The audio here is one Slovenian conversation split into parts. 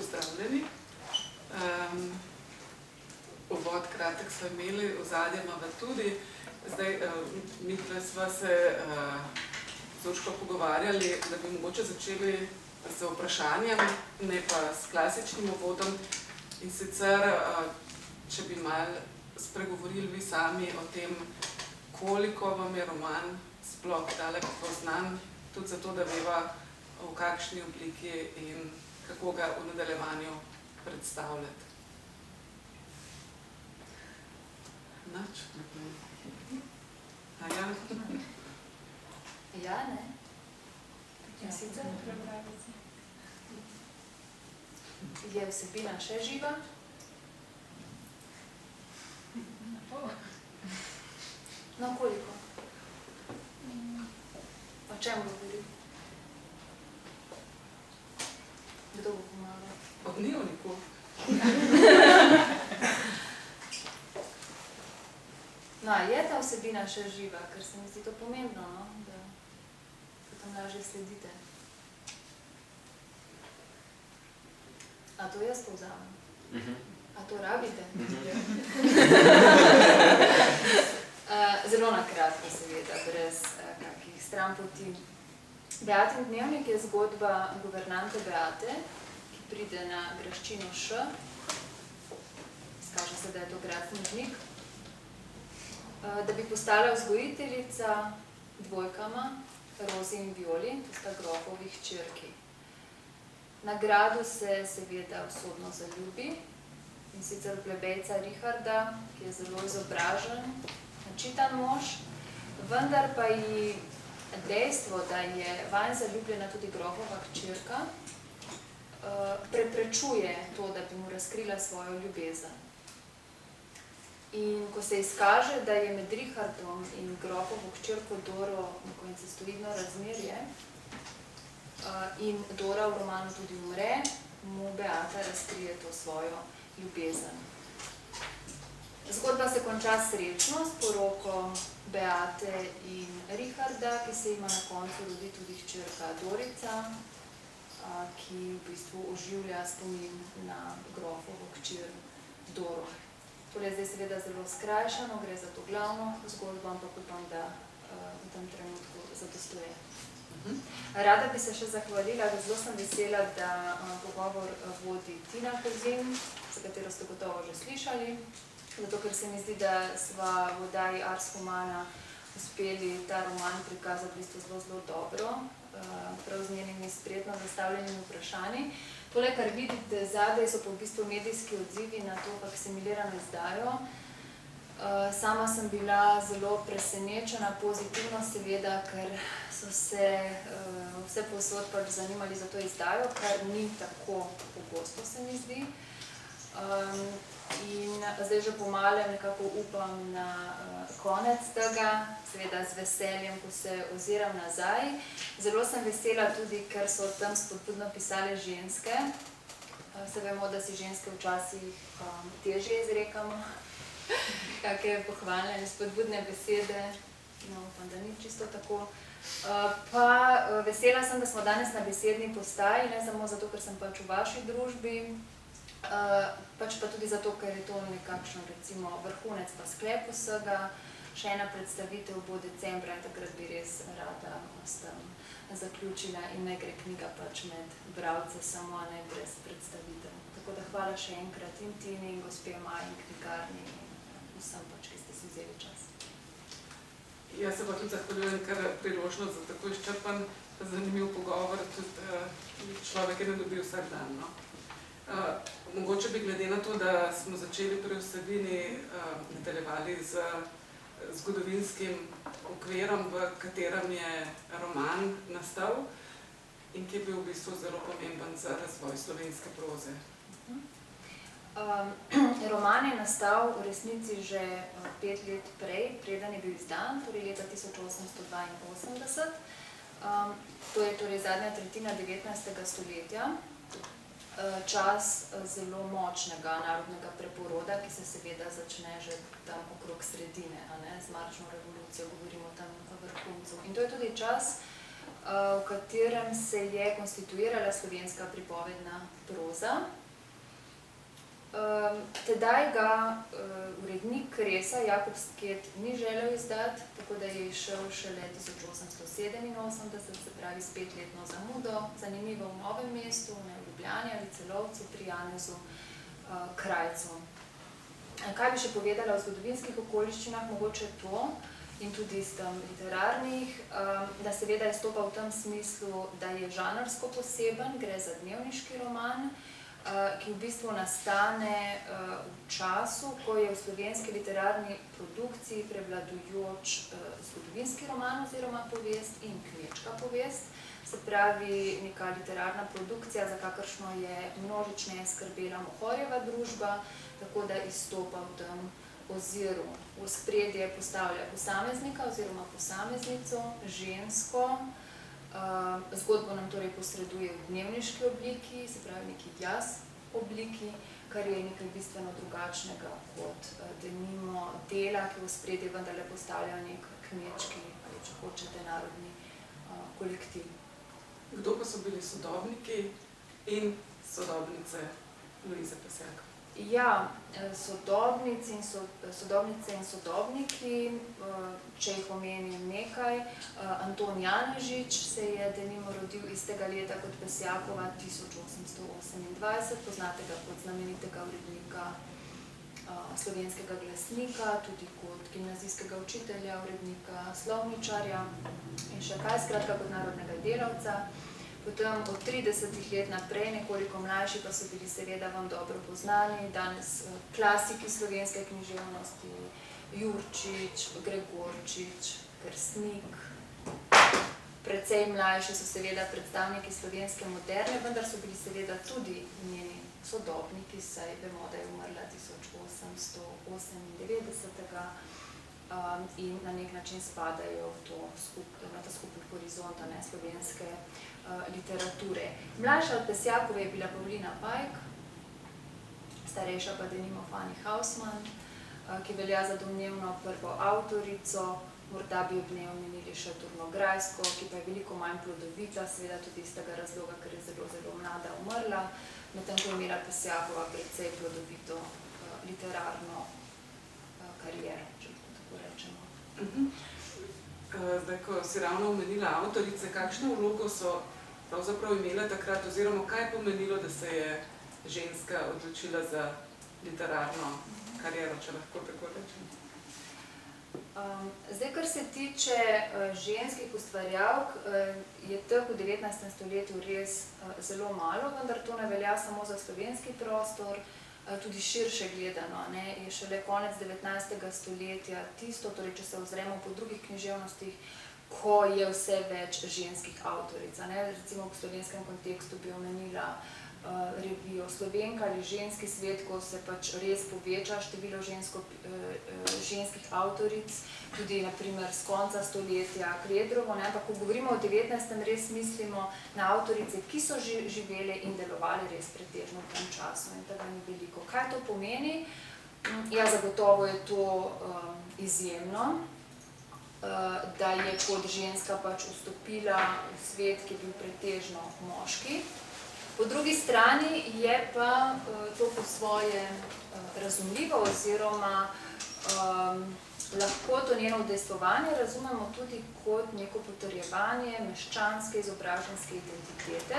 pozdravljeni. Uvod kratek smo imeli, ozadje imamo tudi. Zdaj, mi sva se z Urško pogovarjali, da bi mogoče začeli z vprašanjem, ne pa s klasičnim uvodom. In sicer, če bi malo spregovorili vi sami o tem, koliko vam je roman sploh daleko poznan, tudi zato, da veva, v kakšni obliki in kako ga v nadaljevanju predstavljati. Nač? A ja? Ja, ne? Ja, sicer prebralice. Je vsebina še živa? No, koliko? O čem govori? Kdo bo pomagal? O dnevniku. No, je ta vsebina še živa, ker se mi zdi to pomembno, no? Da potem lažje sledite. A to jaz povzamem? A to rabite? Zelo na kratko, seveda, brez kakih stranpoti. Beatin dnevnik je zgodba guvernante Beate, ki pride na graščino Š. Izkaže se, da je to grad knjižnik. Da bi postala vzgojiteljica dvojkama, Rozi in Violi, to sta grofovi hčerki. Na gradu se seveda usodno zaljubi, in sicer plebejca Richarda, ki je zelo izobražen, načitan mož, vendar pa ji dejstvo, da je vanj zaljubljena tudi grofova hčerka, preprečuje to, da bi mu razkrila svojo ljubezen. In ko se izkaže, da je med Richardom in grofovo hčerko Doro neko incestuidno razmerje in Dora v romanu tudi umre, mu Beata razkrije to svojo ljubezen. Zgodba se konča srečno s poroko Beate in Richarda, ki se ima na koncu rodi tudi hčerka Dorica, ki v bistvu oživlja spomin na grofovo hčer Doro. Tole je zdaj seveda zelo skrajšano, gre za to glavno zgodbo, ampak upam, da v tem trenutku zadostuje. Rada bi se še zahvalila, zelo sem vesela, da pogovor vodi Tina Kozin, za katero ste gotovo že slišali, zato ker se mi zdi, da sva v oddaji Ars Humana uspeli ta roman prikazati v bistvu zelo dobro, prav z njenimi spretno zastavljenimi vprašanji. Tole, kar vidite zadaj, so pa v bistvu medijski odzivi na to faksimilirano izdajo. Sama sem bila zelo presenečena, pozitivno seveda, ker so se vse povsod pač zanimali za to izdajo, kar ni tako pogosto, se mi zdi. In zdaj že pomalem nekako upam na konec tega, seveda z veseljem, ko se oziram nazaj. Zelo sem vesela tudi, ker so tam spodbudno pisale ženske. Se vemo, da si ženske včasih težje izrekamo, kakšne pohvalne in spodbudne besede, no upam, da ni čisto tako. Pa vesela sem, da smo danes na besedni postaji, ne samo zato, ker sem pač v vaši družbi, pač pa tudi zato, ker je to nekakšen recimo vrhunec pa sklep vsega. Še ena predstavitev bo decembra in takrat bi res rada s tem zaključila in ne gre knjiga pač med bralce samo, a ne brez predstavitev. Tako da hvala še enkrat in Tini in gospe Maji in knjigarni in vsem pač, ki ste si vzeli čas. Jaz se pa tudi zahvaljujem, ker priložnost za tako izčrpan, zanimiv pogovor, tudi človek je ne dobil vsak dan, no. Mogoče bi glede na to, da smo začeli pri vsebini nadaljevali z zgodovinskim okvirom, v katerem je roman nastal in ki je bil v bistvu zelo pomemben za razvoj slovenske proze. Roman je nastal v resnici že 5 let prej, preden je bil izdan, torej leta 1882. To je torej zadnja tretjina 19. stoletja. Čas zelo močnega narodnega preporoda, ki se seveda začne že tam okrog sredine, a ne, z marčno revolucijo, govorimo tam v vrhuncu. In to je tudi čas, v katerem se je konstituirala slovenska pripovedna proza. Tedaj ga urednik Kresa Jakob Sket ni želel izdati, tako da je izšel šele 1887, se pravi s 5-letno zamudo, zanimivo v Novem mestu, ne v Ljubljani ali Celovcu, pri Janezu Krajcu. Kaj bi še povedala o zgodovinskih okoliščinah, mogoče to, in tudi iz tam literarnih, da seveda izstopa v tem smislu, da je žanrsko poseben, gre za dnevniški roman, ki v bistvu nastane v času, ko je v slovenski literarni produkciji prevladujoč zgodovinski roman oziroma povest in kmečka povest, se pravi neka literarna produkcija, za kakršno je množičneje skrbela Mohorjeva družba, tako da izstopa v tem oziru. V ospredje postavlja posameznika oziroma posameznico, žensko, zgodbo nam torej posreduje v dnevniški obliki, se pravi neki jaz obliki, kar je nekaj bistveno drugačnega kot denimo dela, ki v ospredje vendarle postavljajo nek kmečki ali če hočete narodni kolektiv. Kdo pa so bili sodobniki in sodobnice Luize Pesjak? Ja, sodobnice in sodobniki, če jih omenim nekaj. Anton Janežič se je denimo rodil istega leta kot Pesjakova, 1828, poznate ga kot znamenitega urednika Slovenskega glasnika, tudi kot gimnazijskega učitelja, urednika Slovničarja in še kaj, skratka kot narodnega delavca. Potem od 30 let naprej, nekoliko mlajši, pa so bili seveda vam dobro poznani, danes klasiki slovenske književnosti, Jurčič, Gregorčič, Kersnik. Precej mlajši so seveda predstavniki slovenske moderne, vendar so bili seveda tudi njeni sodobniki, saj vemo, da je umrla 1898 in na nek način spadajo na ta skupni horizont slovenske literature. Mlajša od Pesjakove je bila Pavlina Pajk, starejša pa denimo Fanny Hausmann, ki velja za domnevno prvo avtorico, morda bi ob njej omenili še Turnograjsko, ki pa je veliko manj plodovita, seveda tudi iz tega razloga, ker je zelo, zelo mlada umrla, medtem ko je imela Pesjakova precej plodovito literarno kariero, če tako rečemo. Zdaj, ko si ravno omenila avtorice, kakšno vlogo so pravzaprav imele takrat, oziroma kaj je pomenilo, da se je ženska odločila za literarno kariero, če lahko tako rečem? Zdaj, kar se tiče ženskih ustvarjalk, je teh v 19. stoletju res zelo malo, vendar to ne velja samo za slovenski prostor, tudi širše gledano. Je šele konec 19. stoletja tisto, torej če se ozremo po drugih književnostih, ko je vse več ženskih avtoric. Recimo v slovenskem kontekstu bi omenila revijo Slovenka ali Ženski svet, ko se pač res poveča število ženskih avtoric, tudi na primer z konca stoletja Kredrovo, ampak ko govorimo o 19. res mislimo na avtorice, ki so živele in delovale res pretežno v tem času in tega ni veliko. Kaj to pomeni? Ja, zagotovo je to izjemno, da je kot ženska pač vstopila v svet, ki je bil pretežno moški. Po drugi strani je pa to po svoje razumljivo oziroma lahko to njeno udejstvovanje razumemo tudi kot neko potrjevanje meščanske izobraženske identitete.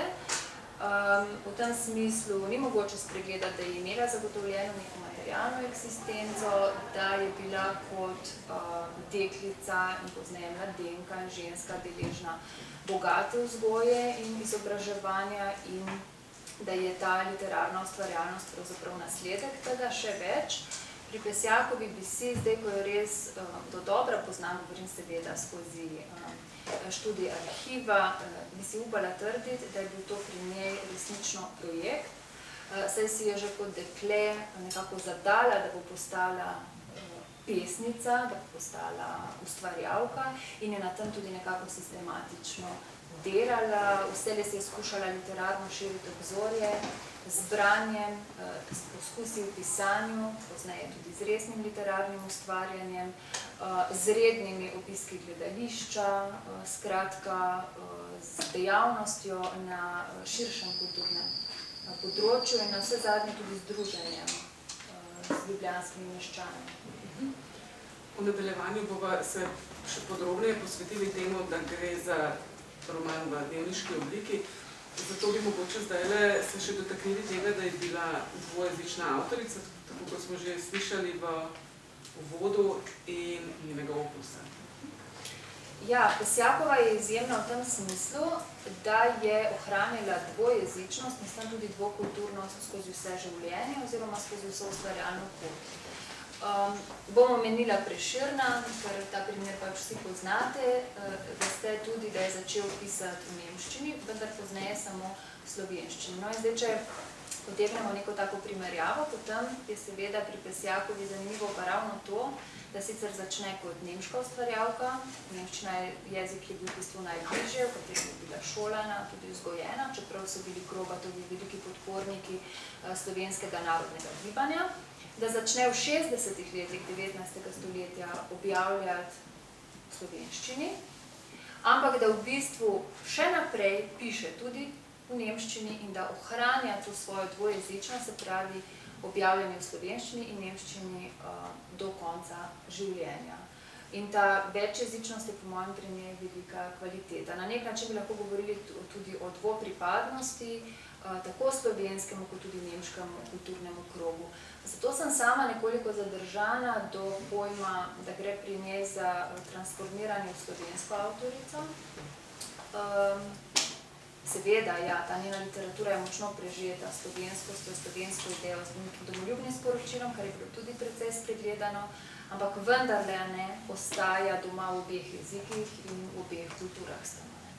V tem smislu ni mogoče spregledati, da je imela zagotovljeno neko materialno eksistenco, da je bila kot deklica in pozneje mladenka in ženska deležna bogate vzgoje in izobraževanja in da je ta literarna ustvarjalnost pravzaprav nasledek tega. Še več, pri Pesjakovi bi si, zdaj ko jo res dodobra poznam, govorim seveda skozi študij arhiva, bi si upala trditi, da je bil to pri njej resnično projekt, saj si je že kot dekle nekako zadala, da bo postala pesnica, da bo postala ustvarjalka in je na tem tudi nekako sistematično delala, vselej se je skušala literarno širiti obzorje, z branjem, s poskusi v pisanju, pozneje tudi z resnim literarnim ustvarjanjem, z rednimi obiski gledališča, skratka z dejavnostjo na širšem kulturnem področju in na vse zadnje tudi z druženjem z ljubljanskimi meščani. V nadaljevanju bova se še podrobneje posvetili temu, da gre za roman v dnevniški obliki. Zato bi mogoče zdajle se še dotaknili tega, da je bila dvojezična avtorica, tako kot smo že slišali v uvodu, in njenega opusa. Ja, Pesjakova je izjemna v tem smislu, da je ohranila dvojezičnost in s tem tudi dvokulturnost skozi vse življenje oziroma skozi vso ustvarjalno pot. Bom omenila Prešerna, ker ta primer pač vsi poznate, veste tudi, da je začel pisati v nemščini, vendar pozneje samo v slovenščini. No in zdaj, če potegnemo neko tako primerjavo, potem je seveda pri Pesjakovi zanimivo pa ravno to, da sicer začne kot nemška ustvarjalka, nemščina je jezik, ki je bil v bistvu najbližje, v katerem je bila šolana, tudi vzgojena, čeprav so bili Krobatovi veliki podporniki slovenskega narodnega gibanja, da začne v 60. letih 19. stoletja objavljati v slovenščini, ampak da v bistvu še naprej piše tudi v nemščini in da ohranja to svojo dvojezičnost, se pravi objavljanje v slovenščini in nemščini do konca življenja. In ta večjezičnost je po mojem pri njej velika kvaliteta. Na nek način bi lahko govorili tudi o dvopripadnosti, tako slovenskemu kot tudi nemškemu kulturnemu krogu. Zato sem sama nekoliko zadržana do pojma, da gre pri njej za transformiranje v slovensko avtorico. Seveda, ja, ta njena literatura je močno prežeta s slovensko idejo, s domoljubnim sporočilom, kar je bilo tudi precej spregledano, ampak vendarle ne ostaja doma v obeh jezikih in v obeh kulturah stanove.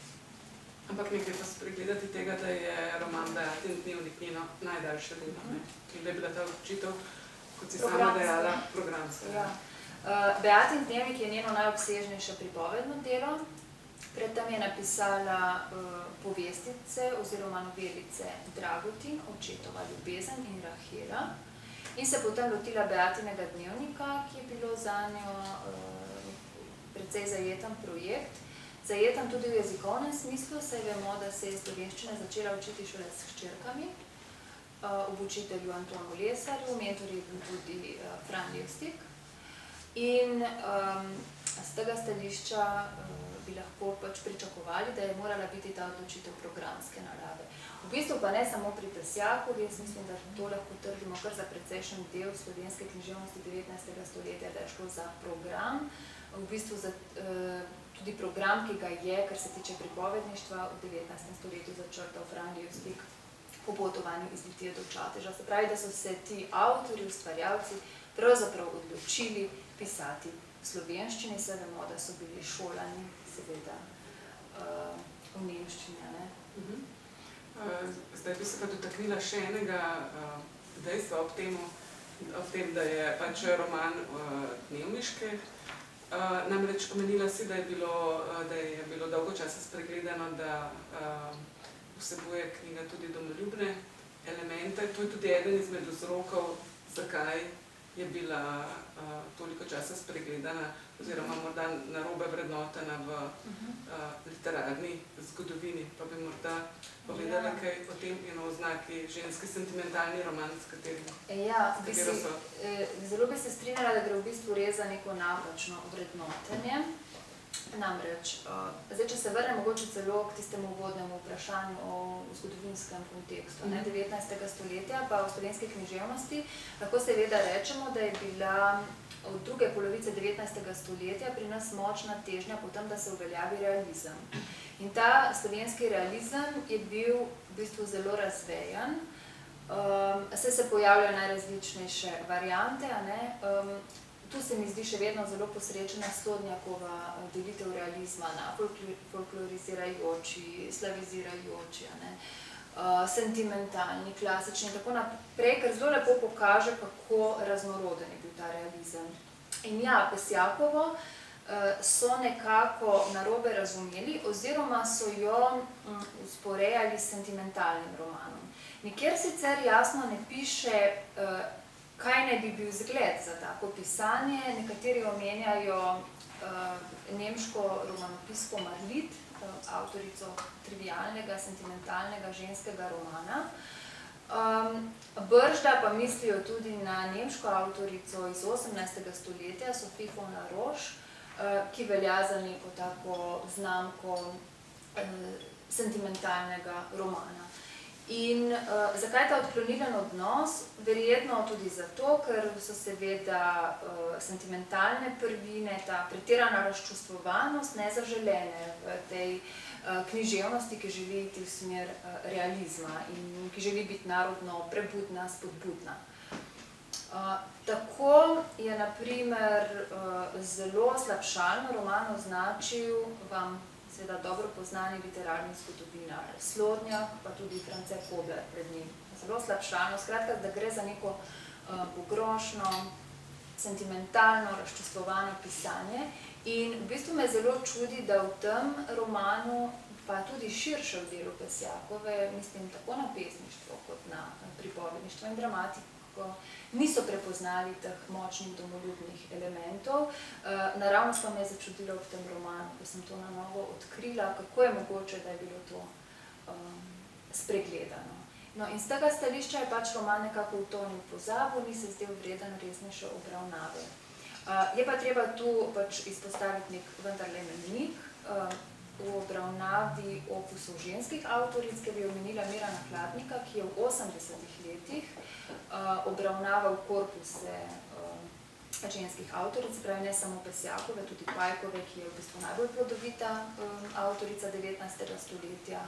Ampak ne gre pa spregledati tega, da je roman Beatin dnevnik njeno najdaljše delo, in da je bila ta odločitev, kot si sama dejala, programska. Ja. Beatin dnevnik je njeno najobsežnejše pripovedno delo. Predtem je napisala povestice oziroma novelice Dragutin, Očetova ljubezen in Rahela. In se potem lotila Beatinega dnevnika, ki je bilo zanjo precej zajeten projekt. Zajeten tudi v jezikovnem smislu, saj vemo, da se je slovenščine začela učiti šele s hčerkami, ob učitelju Antonu Lesarju, mentor je bil tudi Fran Levstik. In z tega stališča bi lahko pač pričakovali, da je morala biti ta odločitev programske narave. V bistvu pa ne samo pri Pesjakovi, jaz mislim, da to lahko trdimo kar za precejšen del slovenske književnosti 19. stoletja, da je šlo za program, v bistvu za tudi program, ki ga je, kar se tiče pripovedništva, v 19. stoletju začrtal Fran Levstik po potovanju iz Litije do Čateža. Se pravi, da so se ti avtorji, ustvarjalci pravzaprav odločili pisati v slovenščini, se vemo, da so bili šolani, seveda, v nemščini, ne? Zdaj bi se pa dotaknila še enega dejstva ob tem, da je pač roman dnevniški. Namreč omenila si, da je bilo dolgo časa spregledano, da vsebuje knjiga tudi domoljubne elemente. To je tudi eden izmed vzrokov, zakaj je bila toliko časa spregledana oziroma morda narobe vrednotena v literarni zgodovini. Pa bi morda povedala kaj o tem in o oznaki ženski sentimentalni roman, s katero so. Zelo bi se strinjala, da gre v bistvu res za neko napačno vrednotenje. Namreč, zdaj, če se vrnem mogoče celo k tistemu uvodnemu vprašanju o zgodovinskem kontekstu 19. stoletja, pa v slovenski književnosti, lahko seveda rečemo, da je bila od druge polovice 19. stoletja pri nas močna težnja po tem, da se uveljavi realizem. In ta slovenski realizem je bil v bistvu zelo razvejan, saj se pojavljajo najrazličnejše variante, tu se mi zdi še vedno zelo posrečena Slodnjakova delitev realizma na folklorizirajoči, slavizirajoči, sentimentalni, klasični in tako naprej, ker zelo lepo pokaže, kako raznoroden je bil ta realizem. In ja, Pesjakovo so nekako narobe razumeli oziroma so jo usporejali s sentimentalnim romanom. Nikjer sicer jasno ne piše, kaj naj bi bil zgled za tako pisanje. Nekateri omenjajo nemško romanopisko Marlit, avtorico trivialnega, sentimentalnega ženskega romana. Bržda pa mislijo tudi na nemško avtorico iz 18. stoletja, Sophie von La Roche, ki velja za neko tako znamko sentimentalnega romana. In zakaj ta odklonilen odnos? Verjetno tudi zato, ker so seveda sentimentalne prvine, ta pretirana razčustvovanost nezaželene v tej književnosti, ki želi iti v smer realizma in ki želi biti narodno prebudna, spodbudna. Tako je na primer zelo slabšalno roman označil vam seveda dobro poznani literarni zgodovinar Slodnjak, pa tudi France Kobler pred njim. Zelo slabšalno, skratka, da gre za neko pogrošno, sentimentalno, razčustvovano pisanje. In v bistvu me zelo čudi, da v tem romanu, pa tudi širše v delu Pesjakove, mislim tako na pesništvo kot na pripovedništvo in dramatiko, niso prepoznali teh močnih domoljubnih elementov. Naravnost pa me je začudilo v tem romanu, ko sem to na novo odkrila, kako je mogoče, da je bilo to spregledano. No, in z tega stališča je pač roman nekako utonil v pozabo, ni se zdel vreden resnejše obravnave. Je pa treba tu pač izpostaviti nek vendarle mejnik v obravnavi opusov ženskih avtoric, ki bi omenila Mirana Hladnika, ki je v 80. letih obravnaval korpuse ženskih avtoric, pravi ne samo Pesjakove, tudi Pajkove, ki je v bistvu najbolj plodovita avtorica 19. stoletja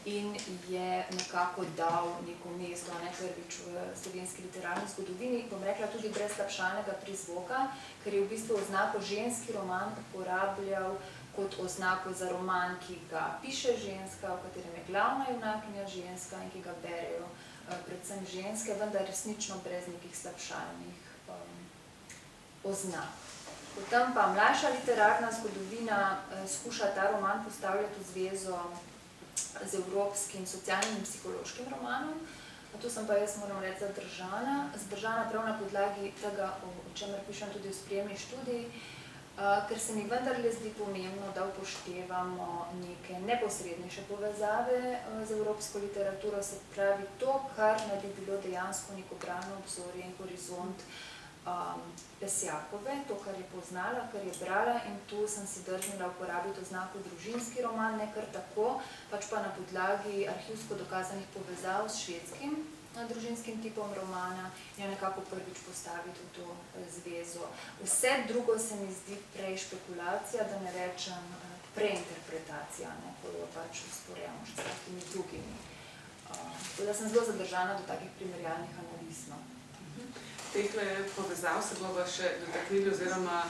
in je nekako dal neko mesto, prvič v slovenski literarni zgodovini, bom rekla tudi brez slabšalnega prizvoka, ker je v bistvu oznako ženski roman uporabljal kot oznako za roman, ki ga piše ženska, v katerem je glavna junakinja ženska in ki ga berejo predvsem ženske, vendar resnično brez nekih slabšalnih oznak. Potem pa mlajša literarna zgodovina skuša ta roman postavljati v zvezo z evropskim socialnim in psihološkim romanom. Tu sem pa jaz, moram reči, zadržana prav na podlagi tega, o čemer pišem tudi v spremni študiji, ker se mi vendarle zdi pomembno, da upoštevamo neke neposrednejše povezave z evropsko literaturo, se pravi to, kar naj bi bilo dejansko neko bralno obzorje in horizont Pesjakove, to, kar je poznala, kar je brala, in tu sem si drznila uporabiti oznako družinski roman, ne kar tako, pač pa na podlagi arhivsko dokazanih povezav s švedskim družinskim tipom romana in jo nekako prvič postaviti v to zvezo. Vse drugo se mi zdi prej špekulacija, da ne rečem preinterpretacija, ko jo pač usporejamo še s takimi drugimi. Da sem zelo zadržana do takih primerjalnih analiz. Tehle povezav se bova še dotaknili oziroma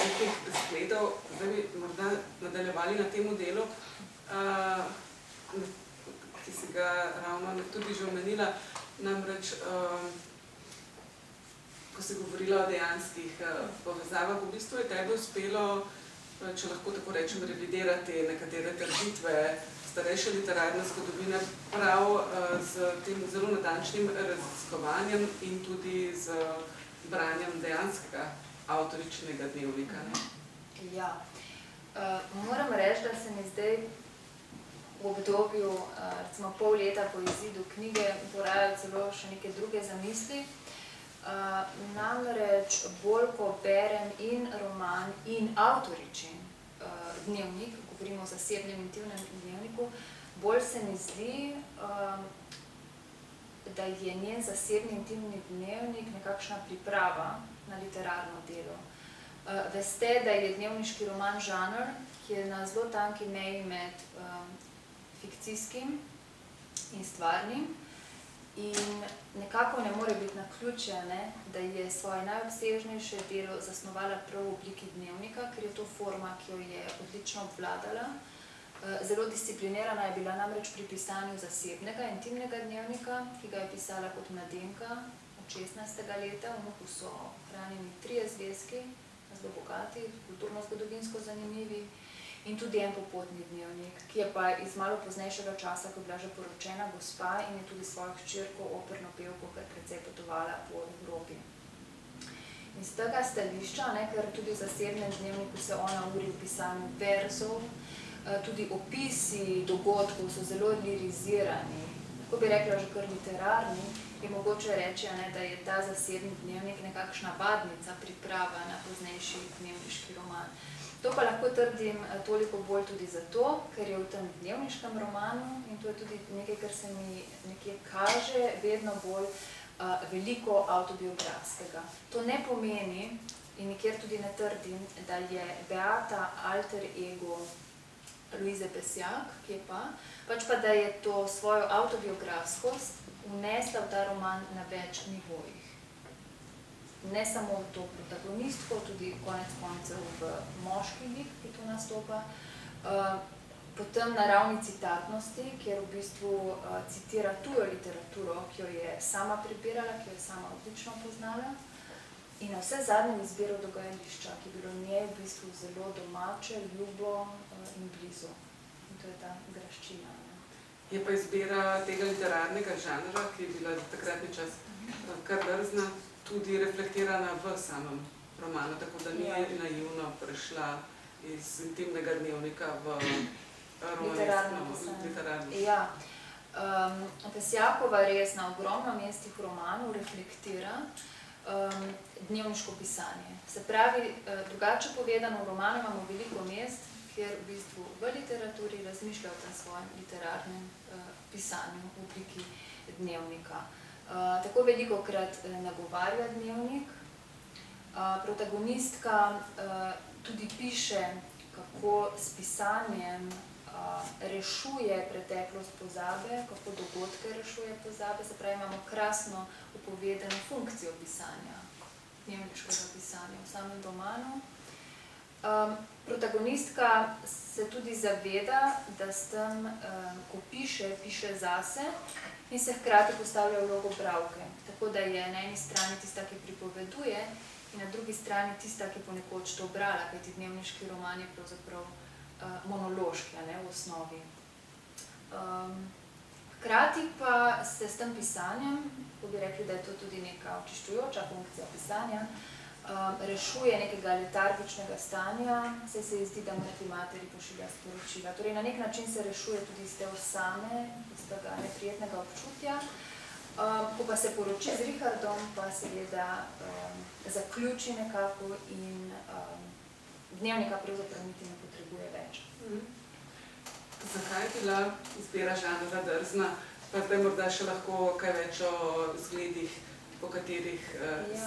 nekih zgledov, zdaj bi morda nadaljevali na temu delu, ki si ga ravno tudi že omenila, namreč, ko si govorila o dejanskih povezavah, v bistvu je tebi uspelo, če lahko tako rečem, revidirati nekatere trditve starejše literarne zgodovine prav z tem zelo natančnim raziskovanjem in tudi z branjem dejanskega avtoričinega dnevnika. Ja, moram reči, da se mi zdaj v obdobju, recimo pol leta po izidu knjige, porajajo celo še neke druge zamisli. Namreč bolj, ko berem in roman in avtoričin dnevnik, govorimo o zasebnem intimnem dnevniku, bolj se mi zdi, da je njen zasebni intimni dnevnik nekakšna priprava na literarno delo. Veste, da je dnevniški roman žanr, ki je na zelo tanki meji med fikcijskim in stvarnim in nekako ne more biti naključje, da je svoje najobsežnejše delo zasnovala prav v obliki dnevnika, ker je to forma, ki jo je odlično obvladala. Zelo disciplinirana je bila namreč pri pisanju zasebnega, intimnega dnevnika, ki ga je pisala kot mladenka od 16. leta. V Muhu so hranjeni 3 zvezki zelo bogati, kulturno-zgodovinsko zanimivi. In tudi en popotni dnevnik, ki je pa iz malo poznejšega časa, ko je bila že poročena gospa in je tudi svojo hčerko, operno pevko, kar precej potovala po Evropi. In z tega stališča, ker tudi v zasebnem dnevniku se ona uri v pisanju verzov, tudi opisi dogodkov so zelo lirizirani, tako bi rekla že kar literarni, je mogoče reči, da je ta zasebni dnevnik nekakšna vadnica, priprava na poznejši dnevniški roman. To pa lahko trdim toliko bolj tudi zato, ker je v tem dnevniškem romanu, in to je tudi nekaj, kar se mi nekje kaže, vedno bolj veliko avtobiografskega. To ne pomeni, in nikjer tudi ne trdim, da je Beata alter ego Louise Pesjak, ki je pač pa, da je to svojo avtobiografskost vnesla v ta roman na več nivojih. Ne samo v to protagonistko, tudi konec koncev v moški lik, ki tu nastopa, potem na ravni citatnosti, kjer v bistvu citira tujo literaturo, ki jo je sama prebirala, ki jo je sama odlično poznala, in na vse zadnje izbiro dogajališča, ki je bilo njej v bistvu zelo domače, ljubo in blizu. In to je ta graščina. Je pa izbira tega literarnega žanra, ki je bila takratni čas kar drzna, tudi reflektirana v samem romanu, tako da ni naivno prešla iz intimnega dnevnika v literarno. Ja. Pesjakova res na ogromno mestih v romanu reflektira dnevniško pisanje. Se pravi, drugače povedano, v romanu imamo veliko mest, kjer v bistvu v literaturi razmišljajo o tem svojem literarnem pisanju v obliki dnevnika. Tako velikokrat nagovarja dnevnik. Protagonistka tudi piše, kako s pisanjem rešuje preteklost pozabe, kako dogodke rešuje pozabe. Se pravi, imamo krasno upovedano funkcijo pisanja, dnevniškega pisanja v samem romanu. Protagonistka se tudi zaveda, da s tem, ko piše zase in se hkrati postavlja v vlogo bralke. Tako da je na eni strani tista, ki pripoveduje, in na drugi strani tista, ki ponekoč to brala, kajti dnevniški roman je pravzaprav monološki, v osnovi. Hkrati pa se s tem pisanjem, ko bi rekli, da je to tudi neka očiščujoča funkcija pisanja, rešuje nekega letargičnega stanja, saj se ji zdi, da mrtvi materi pošilja sporočila. Torej, na nek način se rešuje tudi iz te osame, iz tega neprijetnega občutja. Ko pa se poroči z Richardom, pa seveda zaključi nekako in dnevnika pravzaprav niti ne potrebuje več. Zakaj je bila izbira žanra drzna? Pa zdaj morda še lahko kaj več o zgledih, po katerih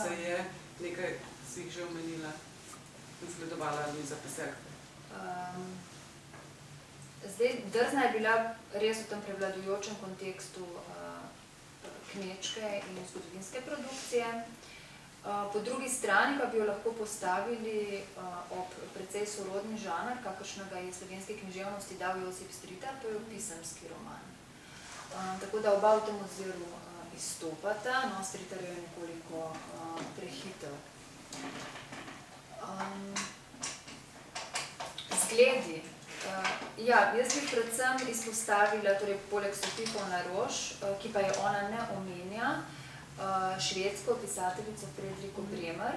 se je nekaj si jih že omenila in zgledovala Louisa Pesjak. Zdaj, drzna je bila res v tem prevladujočem kontekstu kmečke in zgodovinske produkcije. Po drugi strani pa bi jo lahko postavili ob precej sorodni žanr, kakršnega je slovenski književnosti dal Josip Stritar, to je pisemski roman. Tako da oba v tem oziru izstopata, no, Stritar jo je nekoliko prehitel. Zgledi. Jaz bi predvsem izpostavila, torej poleg Sophie von La Roche, ki pa je ona ne omenja, švedsko pisateljico Fredrico Bremer.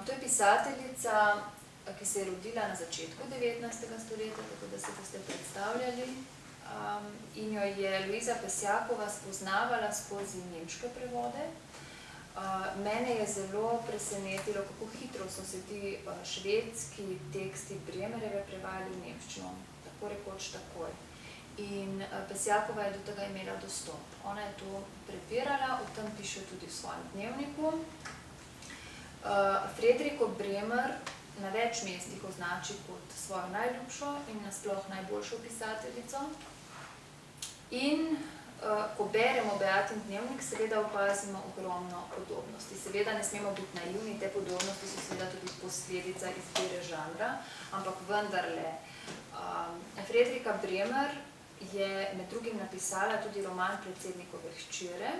To je pisateljica, ki se je rodila na začetku 19. stoletja, tako da se boste predstavljali, in jo je Louisa Pesjakova spoznavala skozi nemške prevode. Mene je zelo presenetilo, kako hitro so se ti švedski teksti Bremerjeve prevajali v nemščino, tako rekoč takoj. In Pesjakova je do tega imela dostop. Ona je to prebirala, o tem piše tudi v svojem dnevniku. Fredrico Bremer na več mestih označi kot svojo najljubšo in nasploh najboljšo pisateljico. In ko beremo Beatin dnevnik, seveda opazimo ogromno podobnosti. Seveda ne smemo biti naivni, te podobnosti so seveda tudi posledica izbire žanra, ampak vendarle. Fredrika Bremer je med drugim napisala tudi roman Predsednikove hčere.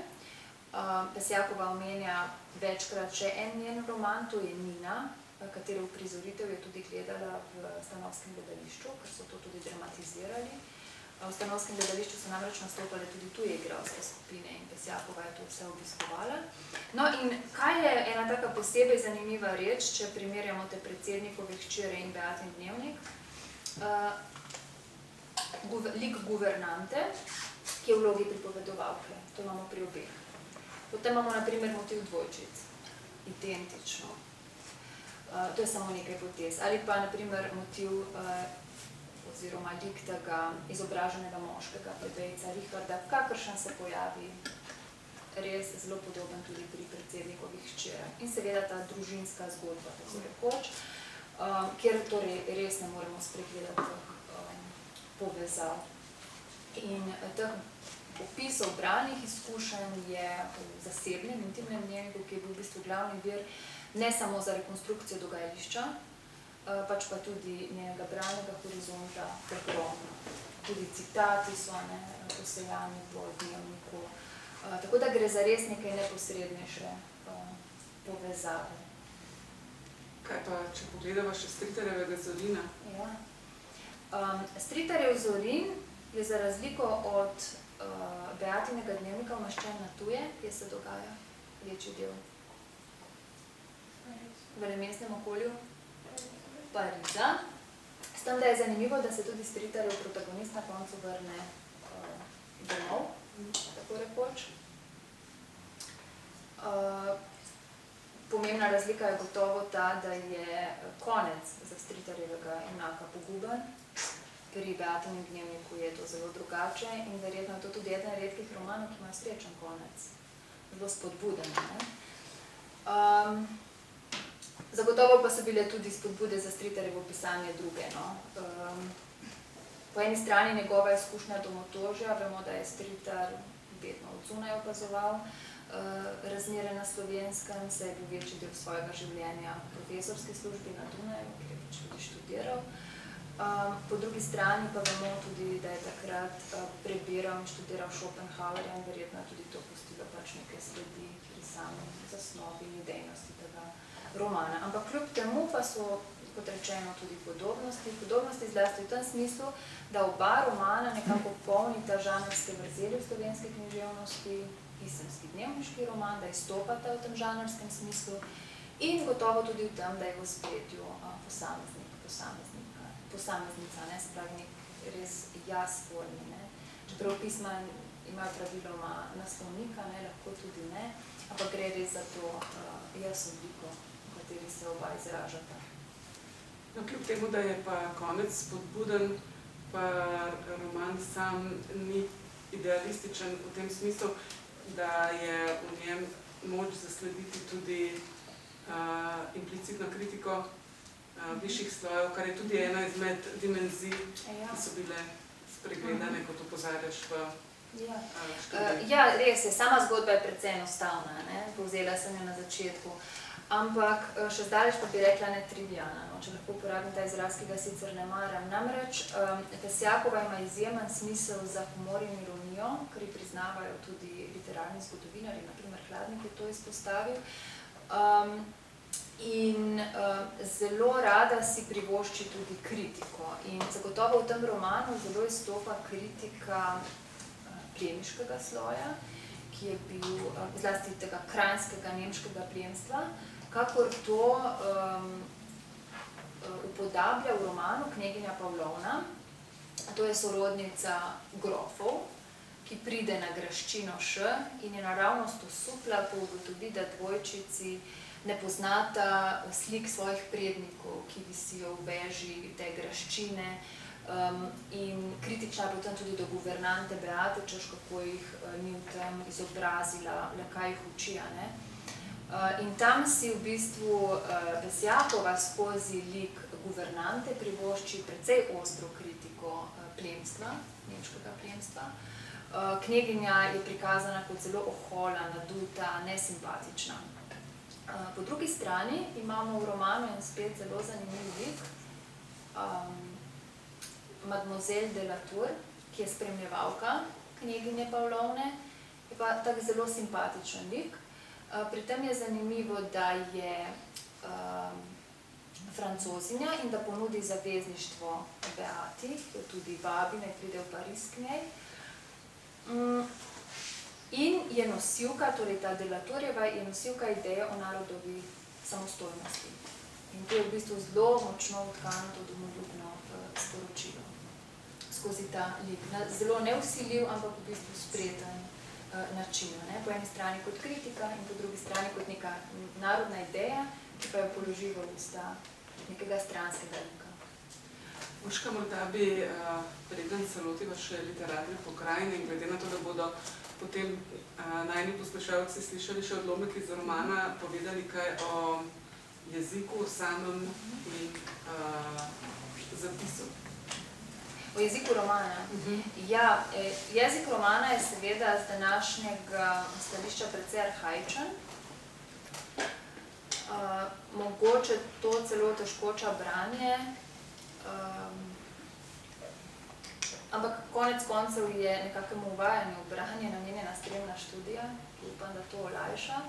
Pesjakova omenja večkrat še en njen roman, to je Nina, katere uprizoritev je tudi gledala v Stanovskem gledališču, ker so to tudi dramatizirali. V Stanovskem gledališču so namreč nastopale tudi tuje igralske skupine in Pesjakova je to vse obiskovala. No in kaj je ena taka posebej zanimiva reč, če primerjamo te predsednikove hčere in Beatin dnevnik? Lik guvernante, ki je v vlogi pripovedovalke. To imamo pri obeh. Potem imamo na primer motiv dvojčic. Identično. To je samo nekaj potez. Ali pa na primer motiv oziroma lik tega izobraženega moškega plebejca Richarda, kakršen se pojavi, res zelo podoben tudi pri predsednikovih hčerah. In seveda ta družinska zgodba, tako rekoč, kjer torej res ne moremo spregledati povezav. In teh opisov branih izkušenj je v zasebnem, intimnem dnevniku, ki je bil v bistvu glavni vir ne samo za rekonstrukcijo dogajališča, pač pa tudi njenega branega horizonta ogromno. Tudi citati so posejani v dnevniku. Tako da gre za res nekaj neposrednejše povezave. Kaj pa, če pogledamo še Stritarjevega Zorina? Ja. Stritarjev Zorin je za razliko od Beatinega dnevnika umeščen na tuje, kjer se dogaja večji del v velemestnem okolju Pariza. S tem, da je zanimivo, da se tudi Stritarjev protagonist na koncu vrne domov, tako rekoč. Pomembna razlika je gotovo ta, da je konec za Stritarjevega junaka poguben. Pri Beatinem dnevniku je to zelo drugače in verjetno je to tudi eden redkih romanov, ki ima srečen konec. Zelo spodbuden. Zagotovo pa so bile tudi spodbude za Stritarjevo pisanje druge. Po eni strani njegova izkušnja domotožja, vemo, da je Stritar vedno od zunaj opazoval razmere na Slovenskem, se je bil večji del svojega življenja v profesorski službi na Dunaju, kjer je pač tudi študiral. Po drugi strani pa vemo tudi, da je takrat prebiral in študiral Schopenhauerja in verjetno je tudi to pustilo pač nekaj sledi pri sami zasnovi in idejnosti tega romana. Ampak kljub temu pa so, kot rečeno, tudi podobnosti. Podobnosti zlasti v tem smislu, da oba romana nekako polnita žanrske vrzeli v slovenski književnosti, pisemski dnevniški roman, da izstopata v tem žanrskem smislu in gotovo tudi v tem, da je v ospredju posameznica, se pravi nek res jaz formi. Čeprav pisma imajo praviloma naslovnika, lahko tudi ne, ampak gre res za to jaz obliko, v kateri se oba izražata. No, kljub temu, da je pa konec spodbuden, pa roman sam ni idealističen v tem smislu, da je v njem moč zaslediti tudi implicitno kritiko višjih slojev, kar je tudi ena izmed dimenzij, ki so bile spregledane, kot opozarjaš v študiju. Ja, res je. Sama zgodba je precej enostavna, povzela sem jo na začetku. Ampak še zdaleč pa bi rekla netrivialna, če lahko uporabim ta izraz, ki ga sicer ne maram. Namreč Pesjakova ima izjemen smisel za humor in ironijo, kar ji priznavajo tudi literarni zgodovinarji, na primer Hladnik je to izpostavil. In zelo rada si privošči tudi kritiko. In zagotovo v tem romanu zelo izstopa kritika plemiškega sloja, ki je bil zlasti tega kranjskega nemškega plemstva, kakor to upodablja v romanu Kneginja Pavlovna. To je sorodnica grofov, ki pride na graščino Š in je naravnost osupla, ko ugotovi, da dvojčici ne poznata slik svojih prednikov, ki visijo v veži te graščine. In kritična je potem tudi do guvernante Beate, češ kako jih ni v tem izobrazila, le kaj jih uči. In tam si v bistvu Pesjakova skozi lik guvernante privošči precej ostro kritiko plemstva, nemškega plemstva. Kneginja je prikazana kot zelo ohola, naduta, nesimpatična. Po drugi strani imamo v romanu en spet zelo zanimiv lik, Mademoiselle de la Tour, ki je spremljevalka Kneginje Pavlovne, je pa tak zelo simpatičen lik. Pri tem je zanimivo, da je Francozinja in da ponudi zavezništvo Beati, ki jo tudi vabi, naj pride v Pariz k njej. In je nosilka, torej ta Delatorjeva, je nosilka ideje o narodovi samostojnosti. In to je v bistvu zelo močno vtkano to domoljubno sporočilo skozi ta lik. Zelo nevsiljiv, ampak v bistvu spreten način. Ne? Po eni strani kot kritika in po drugi strani kot neka narodna ideja, ki pa jo položi v usta nekega stranskega lika. Urška, morda bi, preden se lotiva še literarne pokrajine in glede na to, da bodo potem najni poslušalci slišali še odlomek iz romana, povedali kaj o jeziku samem in zapisu. O jeziku romana. Ja, jezik romana je seveda z današnjega stališča precej arhaičen. Mogoče to celo težkoča branje, ampak konec koncev je nekakemu uvajanju v branje namenjena spremna študija, ki upam, da to olajša.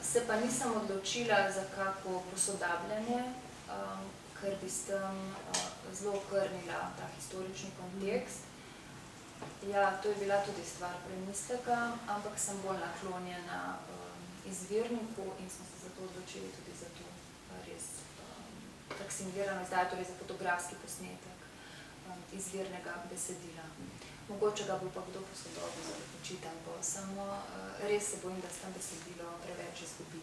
Se pa nisem odločila za kako posodabljanje, ker bi s tem zelo okrnila ta historični kontekst. Ja, to je bila tudi stvar premisleka, ampak sem bolj naklonjena izvirniku in smo se zato odločili tudi za to res taksimirano izdajo, torej za fotografski posnetek izvirnega besedila. Mogoče ga bo pa kdo posodobil, zato počitam bo, samo res se bojim, da se tam besedilo preveč izgubi.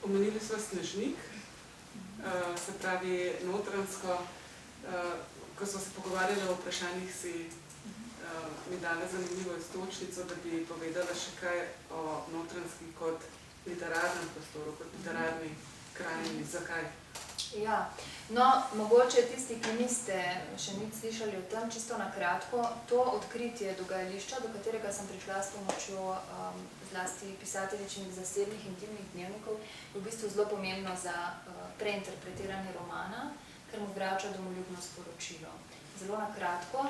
Omenili sva Snežnik, se pravi Notranjsko. Ko smo se pogovarjali o vprašanjih, si mi dala zanimivo iztočnico, da bi povedala še kaj o Notranjski kot literarnem prostoru, kot literarni krajini. Zakaj? Ja, no, mogoče tisti, ki niste še nič slišali o tem, čisto na kratko, to odkritje dogajališča, do katerega sem prišla s pomočjo zlasti pisateljičinih zasebnih intimnih dnevnikov, je v bistvu zelo pomembno za preinterpretiranje romana, ker mu vrača domoljubno sporočilo. Zelo na kratko,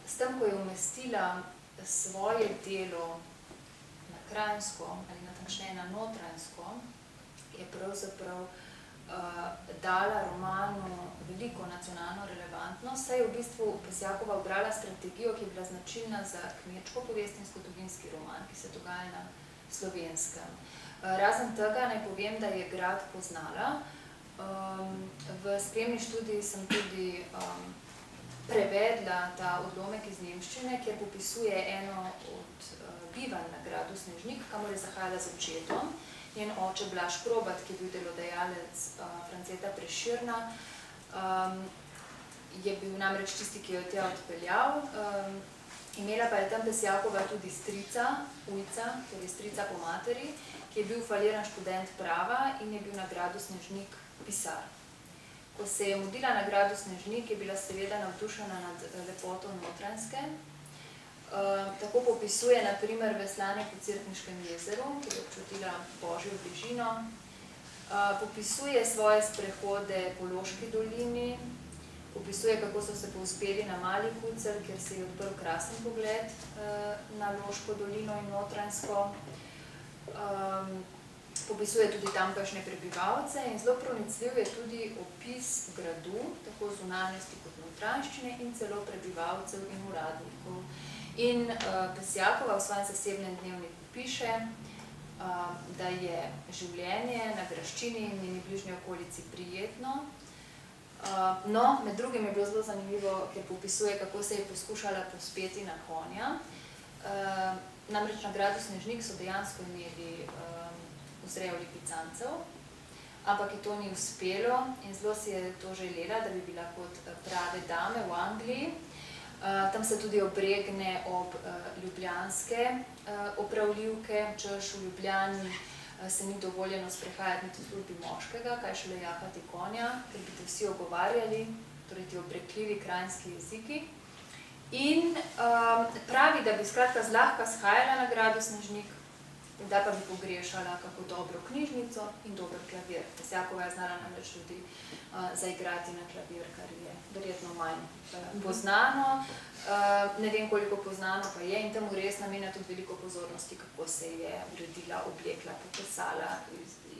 s tem, ko je umestila svoje delo na Kranjsko, ali natančneje na Notranjsko, je pravzaprav dala romanu veliko nacionalno relevantnost, saj je v bistvu Pesjakova ubrala strategijo, ki je bila značilna za kmečko povest in zgodovinski roman, ki se dogaja na Slovenskem. Razen tega naj povem, da je grad poznala. V spremni študiji sem tudi prevedla ta odlomek iz nemščine, kjer popisuje eno od bivanj na gradu Snežnik, kamor je zahajala z očetom. Njen oče Blaž Krobat, ki je bil delodajalec Franceta Prešerna, je bil namreč tisti, ki jo je tja odpeljal. Imela pa je tam Pesjakova tudi strica, ujca, torej strica po materi, ki je bil faliran študent prava in je bil na gradu Snežnik pisar. Ko se je mudila na gradu Snežnik, je bila seveda navdušena nad lepoto Notranjske. Tako popisuje na primer veslanje po Cerkniškem jezeru, ki je občutila božjo bližino. Popisuje svoje sprehode po Loški dolini, popisuje, kako so se povzpeli na Mali Kucelj, kjer se je odprl krasen pogled na Loško dolino in Notranjsko. Popisuje tudi tamkajšnje prebivalce in zelo pronicljiv je tudi opis gradu, tako zunanjosti kot notranjščine in celo prebivalcev in uradnikov. In Pesjakova v svojem zasebnem dnevniku piše, da je življenje na graščini in njeni bližnji okolici prijetno. No, med drugim je bilo zelo zanimivo, ker popisuje, kako se je poskušala povzpeti na konja. Namreč na gradu Snežnik so dejansko imeli vzrejo lipicancev, ampak je to ni uspelo in zelo si je to želela, da bi bila kot prave dame v Angliji. Tam se tudi obregne ob ljubljanske opravljivke, češ v Ljubljani se ni dovoljeno sprehajati niti v službi moškega, kaj šele jahati konja, ker bi te vsi ogovarjali, torej ti obrekljivi kranjski jeziki. In pravi, da bi skratka zlahka shajala na gradu Snežnik, da pa bi pogrešala kako dobro knjižnico in dober klavir. Pesjakova je znala namreč tudi zaigrati na klavir, kar je verjetno manj poznano. Ne vem, koliko poznano pa je in temu res namenja tudi veliko pozornosti, kako se je uredila, oblekla, popesala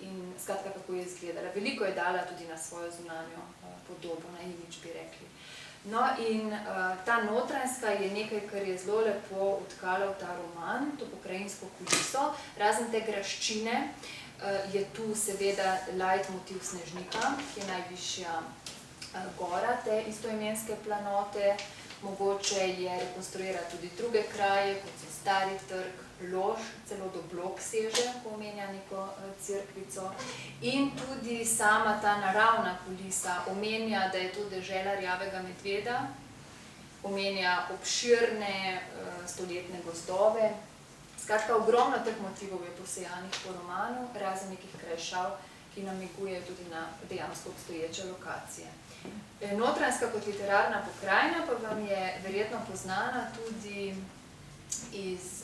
in skratka, kako je izgledala. Veliko je dala tudi na svojo zunanjo podobo, na imidž bi rekli. No in ta Notranjska je nekaj, kar je zelo lepo odtkala v ta roman, to pokrajinsko kuliso. Razen te graščine je tu seveda leitmotiv Snežnika, ki je najvišja gora te istoimenske planote. Mogoče je rekonstruirati tudi druge kraje, kot so Stari trg, Lož, celo do Blok seže, ko omenja neko cerkvico. In tudi sama ta naravna kulisa omenja, da je to dežela rjavega medveda, omenja obširne stoletne gozdove. Skratka, ogromno teh motivov je posejanih po romanu, razen nekih krajšav, ki namigujejo tudi na dejansko obstoječe lokacije. Notranjska kot literarna pokrajina pa vam je verjetno poznana tudi iz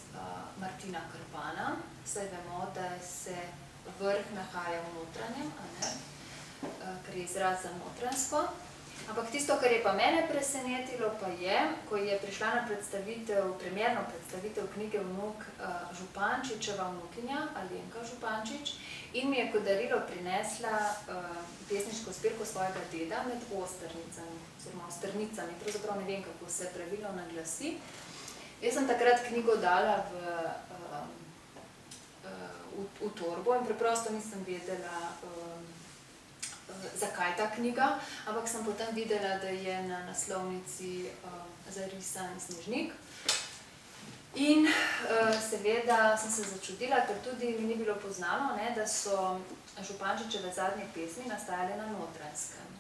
Martina Krpana. Saj vemo, da se vrh nahaja v Notranjem, ker je izraz za Notranjsko. Ampak tisto, kar je pa mene presenetilo, pa je, ko je prišla na premierno predstavitev knjige Vnuk Župančičeva vnukinja, Alenka Župančič, in mi je kot darilo prinesla pesniško zbirko svojega deda med osternicami, oziroma osternicami, pravzaprav ne vem, kako se pravilno naglasi. Jaz sem takrat knjigo dala v torbo in preprosto nisem vedela, zakaj ta knjiga, ampak sem potem videla, da je na naslovnici zarisan Snežnik. In seveda sem se začudila, ker tudi mi ni bilo poznano, da so Župančičeve zadnje pesmi nastajale na Notranjskem.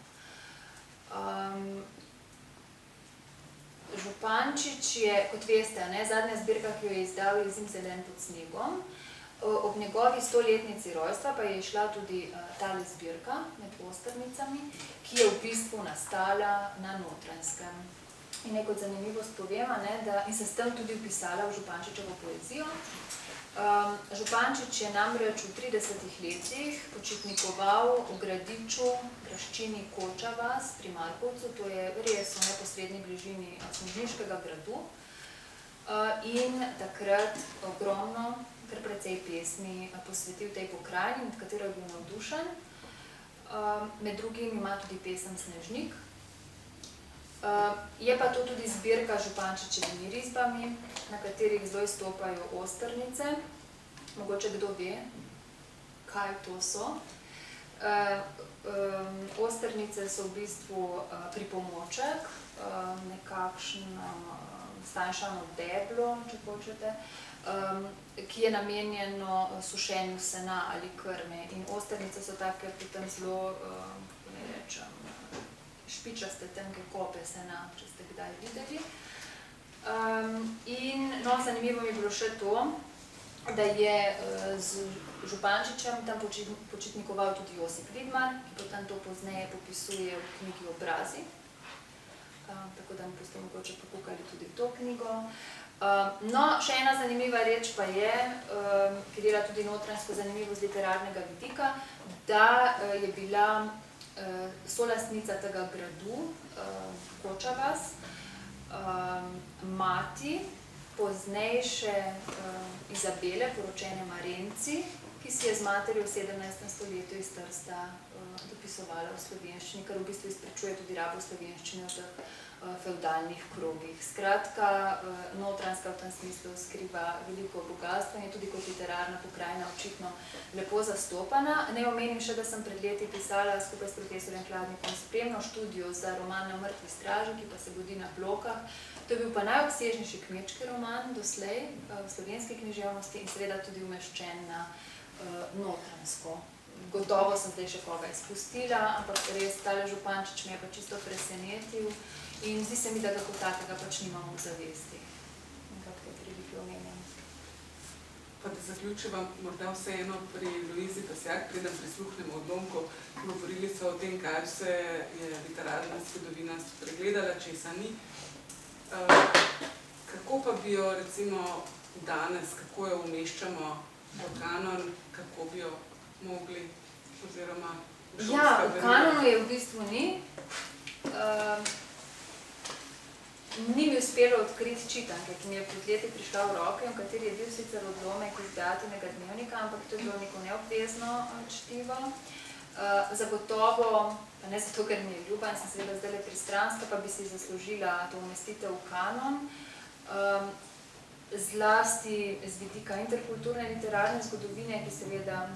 Župančič je, kot veste, zadnja zbirka, ki jo je izdal, je Zimzelen pod snegom. Ob njegovi 100-letnici rojstva pa je išla tudi tale zbirka med osternicami, ki je v bistvu nastala na Notranjskem. In nekaj zanimivost povem, in sem s tem tudi vpisala v Župančičevo poezijo. Župančič je namreč v 30 letih počitnikoval v gradiču, graščini Koča vas pri Markovcu, to je res v neposredni bližini Snežniškega gradu. In takrat ogromno, kar precej pesmi posvetil tej pokrajini, med katero je bil navdušen. Med drugim ima tudi pesem Snežnik. Je pa to tudi zbirka z Župančičevimi risbami, na katerih zelo izstopajo osternice. Mogoče kdo ve, kaj to so. Osternice so v bistvu pripomoček, nekakšno stanjšano deblo, če hočete, ki je namenjeno sušenju sena ali krme. In osternice so take potem zelo, kako ne rečem, špičaste, tenke kope sena, če ste kdaj videli. In zanimivo mi je bilo še to, da je z Župančičem tam počitnikoval tudi Josip Vidmar, ki potem to pozneje popisuje v knjigi Obrazi. Tako da mi boste mogoče pokukali tudi v to knjigo. Še ena zanimiva reč pa je, ki dela tudi Notranjsko zanimivo z literarnega vidika, da je bila solastnica tega gradu, Koča vas, mati poznejše Izabele, poročene Marenci, ki si je z materjo v 17. stoletju iz Trsta dopisovala v slovenščini, kar v bistvu izpričuje tudi rabo slovenščine v teh fevdalnih krogih. Skratka, Notranjska v tem smislu skriva veliko bogastvo in je tudi kot literarna pokrajina očitno lepo zastopana. Naj omenim še, da sem pred leti pisala skupaj s profesorjem Hladnikom spremno študijo za roman Na mrtvi straži, ki pa se godi na Blokah. To je bil pa najobsežnejši kmečki roman doslej v slovenski književnosti in seveda tudi umeščen na Notranjsko. Gotovo sem zdaj še koga izpustila, ampak res tale Župančič me je pa čisto presenetil in zdi se mi, da ga kot takega pač nimamo v zavesti. Nekako te prilike omenjam. Pa da zaključiva morda vseeno pri Luizi Pesjak, preden prisluhnemo odlomku, govorili so o tem, kaj se je literarna zgodovina pregledala, česa ni. Kako pa bi jo recimo danes, kako jo umeščamo v kanon, kako bi jo mogli, oziroma Ja, v kanonu je v bistvu ni. Ni mi uspelo odkriti čitanke, ki mi je pred leti prišla v roke, v kateri je bil sicer odlomek iz Beatinega dnevnika, ampak to je bilo neko neobvezno čtivo. Zagotovo, pa ne zato, ker mi je ljuba in sem seveda zdajle pristranska, pa bi si zaslužila to umestitev v kanon. Zlasti z vidika interkulturne literarne zgodovine, ki seveda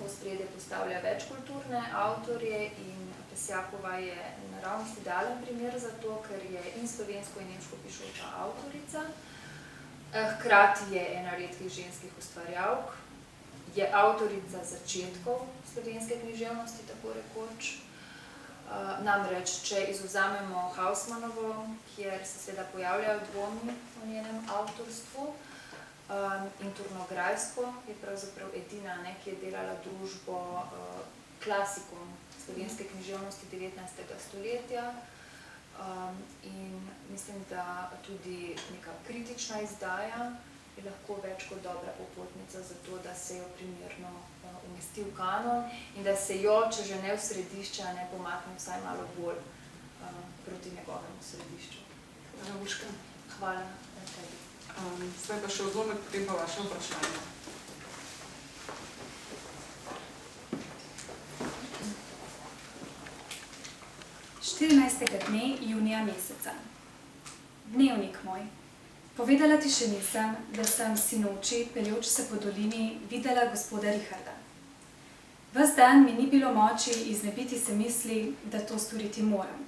v ospredje postavlja večkulturne avtorje, in Pesjakova je naravnost idealen primer za to, ker je in slovensko in nemško pišoča avtorica. Hkrati je ena redkih ženskih ustvarjalk, je avtorica začetkov slovenske književnosti, tako rekoč. Namreč, če izvzamemo Hausmannovo, kjer se seveda pojavljajo dvomi o njenem avtorstvu, in Turnograjsko je pravzaprav edina, ki je delala družbo klasikom slovenske književnosti 19. stoletja. In mislim, da tudi neka kritična izdaja je lahko več kot dobra popotnica za to, da se jo primerno umesti v kanon in da se jo, če že ne v središče, ne pomakne vsaj malo bolj proti njegovemu središču. Hvala, Urška. Hvala tebi. Zdaj pa še odlomek, potem pa vaše vprašanje. Dne junija meseca. Dnevnik moj. Povedala ti še nisem, da sem sinoči, peljoč se po dolini, videla gospoda Richarda. Ves dan mi ni bilo moči iznebiti se misli, da to storiti moram.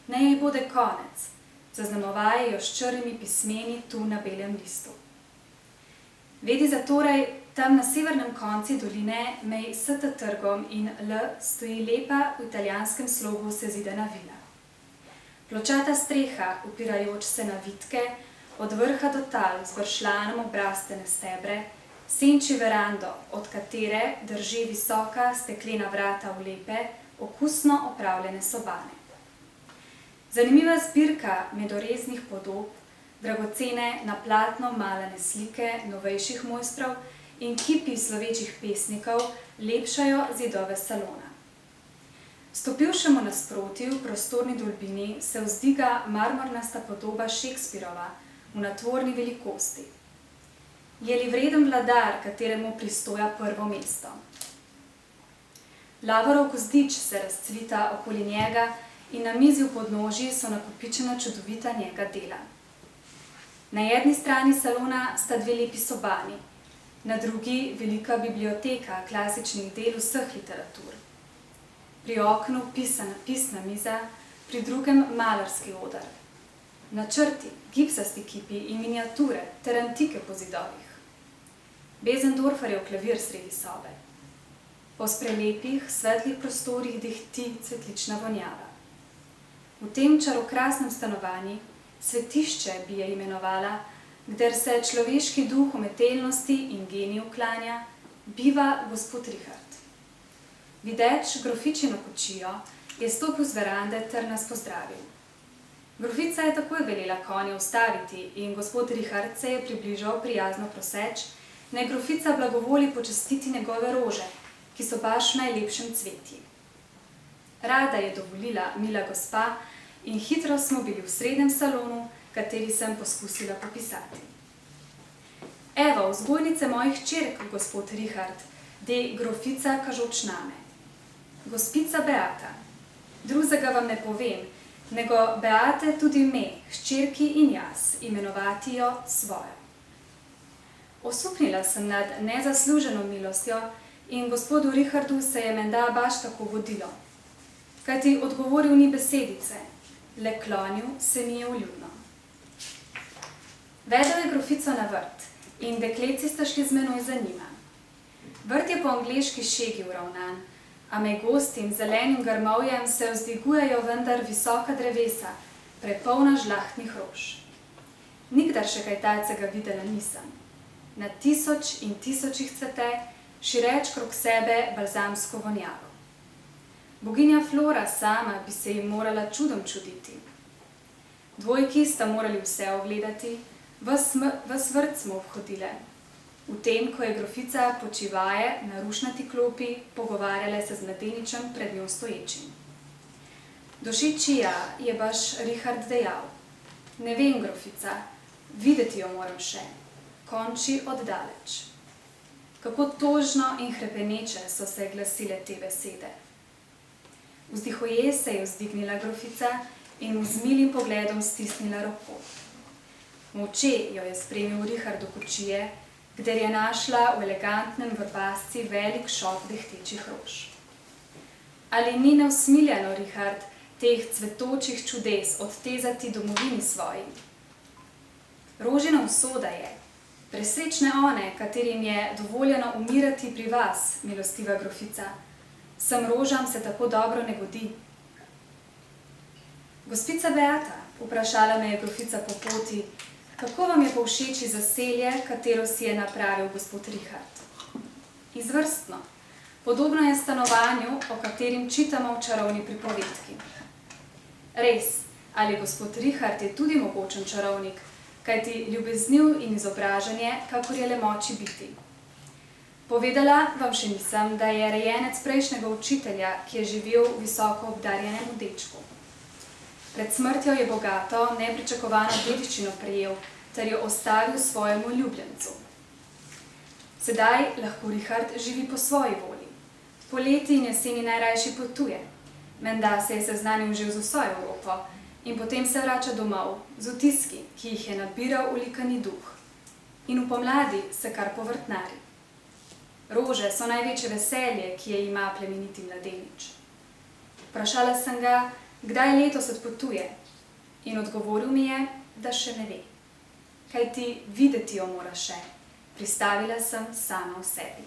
Ne jej bode konec, zaznamovaje jo s črnimi pismeni tu na belem listu. Vedi zatorej, tam na severnem konci doline, mej S.T. trgom in L, stoji lepa v italijanskem slogu sezidana vila. Pločata streha, upirajoč se na vitke, od vrha do tal z bršljanom obrastene stebre, senči verando, od katere drži visoka steklena vrata v lepe, okusno opravljene sobane. Zanimiva zbirka medoreznih podob, dragocene na platno malane slike novejših mojstrov in kipi slovečih pesnikov lepšajo zidove salona. Stopivšemu nasproti v prostorni dolbini se vzdiga marmornasta podoba Shakespearova v natvorni velikosti. Je li vreden vladar, kateremu pristoja prvo mesto? Lavorov gozdič se razcvita okoli njega in na mizi v podnožji so nakopičena čudovita njega dela. Na jedni strani salona sta dve lepi sobani, na drugi velika biblioteka klasičnih del vseh literatur. Pri oknu pisna miza, pri drugem malarski oder. Načrti, gipsasti kipi in miniature ter antike po zidovih. Bezendorferjev klavir sredi sobe. Po sprelepih, svetlih prostorih dihti cvetlična vonjava. V tem čarokrasnem stanovanju, svetišče bi je imenovala, kjer se človeški duh umetelnosti in genij uklanja, biva gospod Richard. Videč grofičino kočijo, je stopil z verande ter nas pozdravil. Grofica je takoj velela konje ustaviti in gospod Richard se je približal prijazno proseč, naj grofica blagovoli počastiti njegove rože, ki so baš v najlepšem cvetji. Rada je dovolila, mila gospa, in hitro smo bili v srednjem salonu, kateri sem poskusila popisati. Evo, vzgojnice mojih hčerk, gospod Richard, de grofica kažoč name. Gospica Beata. Drugega vam ne povem, nego Beate tudi me, hčerki in jaz, imenovati jo svojo. Osupnila sem nad nezasluženo milostjo in gospodu Richardu se je menda baš tako vodilo. Kajti odgovoril ni besedice, le klonil se mi je vljudno. Vedel je grofico na vrt in dekleci sta šli z menoj za njima. Vrt je po angleški šegi uravnan, a med gostim zelenim grmovjem se vzdygujejo vendar visoka drevesa, prepolna žlahtnih rož. Nikdar še kaj tacega videla nisem. Na tisoč in tisočih cvete, šireč krog sebe balzamsko vonjavo. Boginja Flora sama bi se jim morala čudom čuditi. Dvojki sta morali vse ogledati, ves vrt smo obhodile. v tem, ko je grofica počivaje na rušnati klopi pogovarjala se z mladeničem pred njo stoječim. Došečija je baš Richard dejal: "Ne vem, grofica, videti jo moram še, konči oddaleč." Kako tožno in hrepeneče so se glasile te besede. Vzdihoje se je vzdignila grofica in mu z milim pogledom stisnila roko. Molče jo je spremil Richard do kočije, kjer je našla v elegantnem vrpasci velik šop dehtečih rož. Ali ni neusmiljeno, Richard, teh cvetočih čudes odtezati domovini svoji? Rožina usoda je, presrečne one, katerim je dovoljeno umirati pri vas, milostiva grofica, sem rožam se tako dobro ne godi. Gospica Beata, vprašala me je grofica po poti, kako vam je povšeči zaselje, katero si je napravil gospod Richard? Izvrstno. Podobno je stanovanju, o katerim čitamo v čarovni pripovedki. Res, ali gospod Richard je tudi mogočen čarovnik, kajti ljubezniv in izobražen je, kakor je le moči biti. Povedala vam še nisem, da je rejenec prejšnjega učitelja, ki je živel visoko obdarjenemu dečku. Pred smrtjo je bogato, nepričakovano dediščino prejel, ter jo ostavil svojemu ljubljencu. Sedaj lahko Richard živi po svoji volji. Poleti in jeseni najrajši potuje. Menda se je seznanil že z vso Evropo in potem se vrača domov z vtiski, ki jih je nabiral v likani duh. In v pomladi se kar povrtnari. Rože so največje veselje, ki je ima plemeniti mladenič. Vprašala sem ga, kdaj letos odpotuje, in odgovoril mi je, da še ne ve. Kajti videti jo mora še, pristavila sem sama v sebi.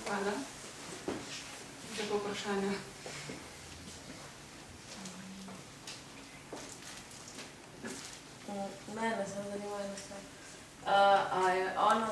Hvala. Tako vprašanja. Mene se zanima ena stvar. A je ona